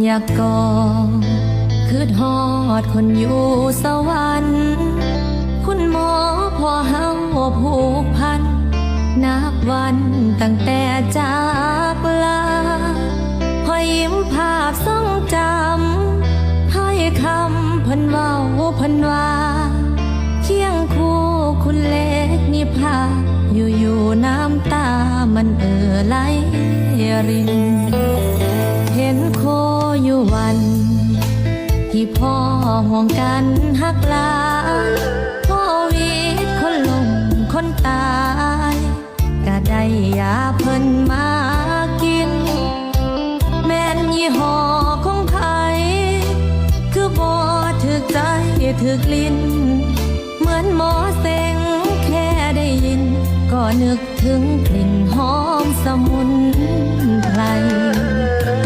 อยากกอดคือฮอดคนอยู่สวรรค์คุณหมอพอเฮาผูกพันนับวันตั้งแต่จากลาพอยิ้มภาพทรงจำถ้อยคำเพิ่นเว้าเพิ่นว่าเคียงคู่คุณเล็กนิพาอยู่น้ำตามันไหลรินเห็นโคอยู่วันที่พ่อห่วงกันหักลาพ่อวิทย์คนลงคนตายก็ได้ยาเพิ่นมากินแม่นยี่ห้อของไผคือบ่ถึกใจถึกลิ้นเหมือนหมอเซ็งแค่ได้ยินก็นึกถึงกลิ่นหอมสมุนไพร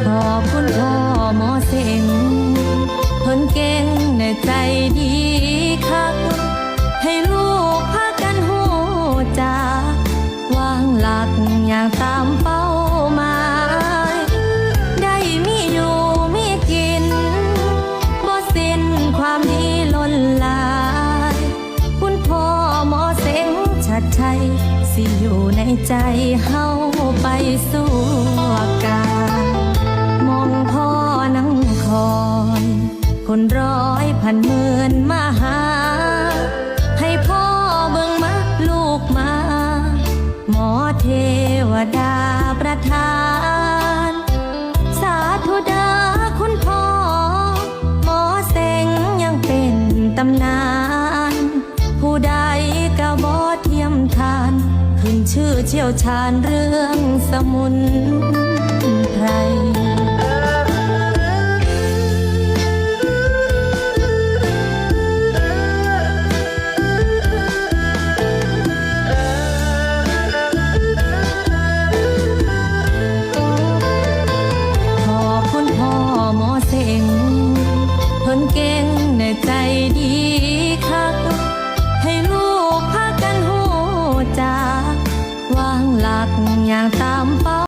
ขอบคุณพ่อหมอเซ็งเพิ่นเก่งในใจดีคักให้ลูกพากันหูจากวางหลักอย่างตามเป้าหมายได้มีอยู่มีกินบ่สิ้นความดีล้นหลายคุณพ่อหมอเซ็งชัดชัยสิอยู่ในใจเฮาไปสู่กาลมองพ่อนั่งคอยคนร้อยพันหมื่นมาหาให้พ่อเบิ่งมาลูกมาหมอเทวดาประทานสาธุเด้อคุณพ่อหมอเซ็งยังเป็นตำนานผู้ใดก็บ่เทียมทานขึ้นชื่อเชี่ยวชาญเรื่องสมุนไพร